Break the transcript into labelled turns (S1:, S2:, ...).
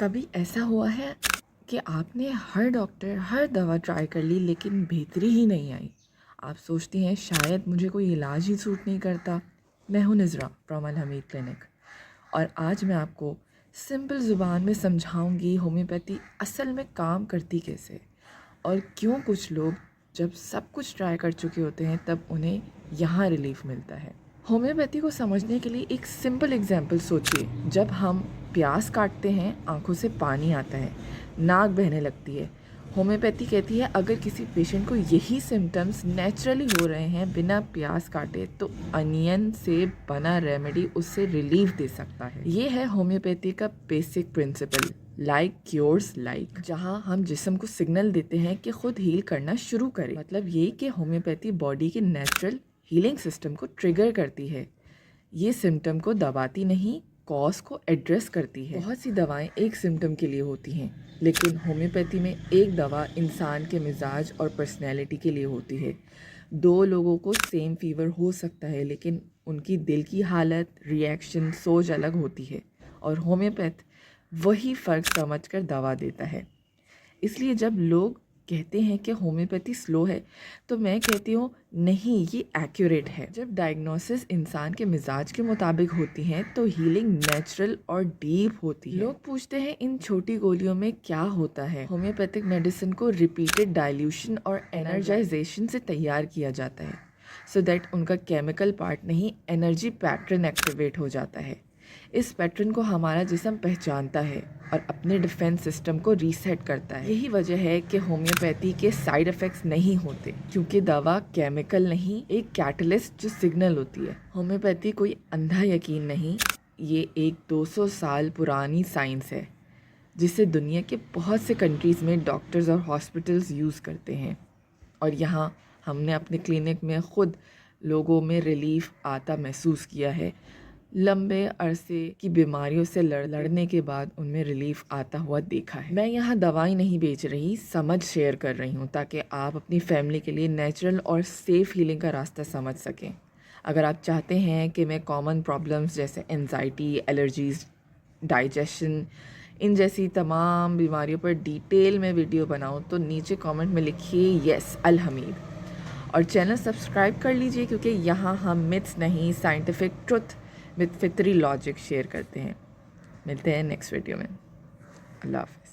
S1: कभी ऐसा हुआ है कि आपने हर डॉक्टर, हर दवा ट्राई कर ली लेकिन बेहतरी ही नहीं आई? आप सोचती हैं शायद मुझे कोई इलाज ही सूट नहीं करता। मैं हूँ निज़रा फ्रॉम अल हमीद क्लिनिक और आज मैं आपको सिंपल ज़ुबान में समझाऊंगी होम्योपैथी असल में काम करती कैसे और क्यों कुछ लोग जब सब कुछ ट्राई कर चुके होते हैं तब उन्हें यहाँ रिलीफ मिलता है। होम्योपैथी को समझने के लिए एक सिंपल एग्जांपल सोचिए। जब हम प्याज काटते हैं आंखों से पानी आता है, नाक बहने लगती है। होम्योपैथी कहती है अगर किसी पेशेंट को यही सिम्टम्स नेचुरली हो रहे हैं बिना प्याज काटे तो अनियन से बना रेमेडी उससे रिलीफ दे सकता है। ये है होम्योपैथी का basic principle, like cures like, जहाँ हम जिस्म को सिग्नल देते हैं कि खुद हील करना शुरू करे। मतलब ये कि होम्योपैथी बॉडी के नेचुरल हीलिंग सिस्टम को ट्रिगर करती है। ये सिम्टम को दबाती नहीं, कॉज को एड्रेस करती है। बहुत सी दवाएं एक सिम्टम के लिए होती हैं, लेकिन होम्योपैथी में एक दवा इंसान के मिजाज और पर्सनैलिटी के लिए होती है। दो लोगों को सेम फीवर हो सकता है लेकिन उनकी दिल की हालत, रिएक्शन, सोच अलग होती है और होम्योपैथ वही फ़र्क समझकर दवा देता है। इसलिए जब लोग कहते हैं कि होम्योपैथी स्लो है तो मैं कहती हूँ नहीं, ये एक्यूरेट है। जब डायग्नोसिस इंसान के मिजाज के मुताबिक होती हैं तो हीलिंग नेचुरल और डीप होती है। लोग पूछते हैं इन छोटी गोलियों में क्या होता है। होम्योपैथिक मेडिसिन को रिपीटेड डाइल्यूशन और एनर्जाइजेशन से तैयार किया जाता है सो दैट उनका केमिकल पार्ट नहीं, एनर्जी पैटर्न एक्टिवेट हो जाता है। इस पैटर्न को हमारा जिस्म पहचानता है और अपने डिफेंस सिस्टम को रीसेट करता है। यही वजह है कि होम्योपैथी के साइड इफ़ेक्ट्स नहीं होते, क्योंकि दवा केमिकल नहीं, एक कैटलिस्ट जो सिग्नल होती है। होम्योपैथी कोई अंधा यकीन नहीं, ये एक 200 साल पुरानी साइंस है जिसे दुनिया के बहुत से कंट्रीज़ में डॉक्टर्स और हॉस्पिटल्स यूज़ करते हैं और यहाँ हमने अपने क्लिनिक में ख़ुद लोगों में रिलीफ आता महसूस किया है। लंबे अरसे की बीमारियों से लड़ने के बाद उनमें रिलीफ आता हुआ देखा है। मैं यहाँ दवाई नहीं बेच रही, समझ शेयर कर रही हूँ ताकि आप अपनी फैमिली के लिए नेचुरल और सेफ़ हीलिंग का रास्ता समझ सकें। अगर आप चाहते हैं कि मैं कॉमन प्रॉब्लम्स जैसे एंजाइटी, एलर्जीज़, डाइजेशन, इन जैसी तमाम बीमारियों पर डिटेल में वीडियो बनाऊँ तो नीचे कमेंट में लिखिए यस अल हमीद और चैनल सब्सक्राइब कर लीजिए, क्योंकि यहाँ हम मिथ्स नहीं, साइंटिफिक ट्रुथ विद फितरी लॉजिक शेयर करते हैं। मिलते हैं नेक्स्ट वीडियो में। अल्लाह हाफ़िज़।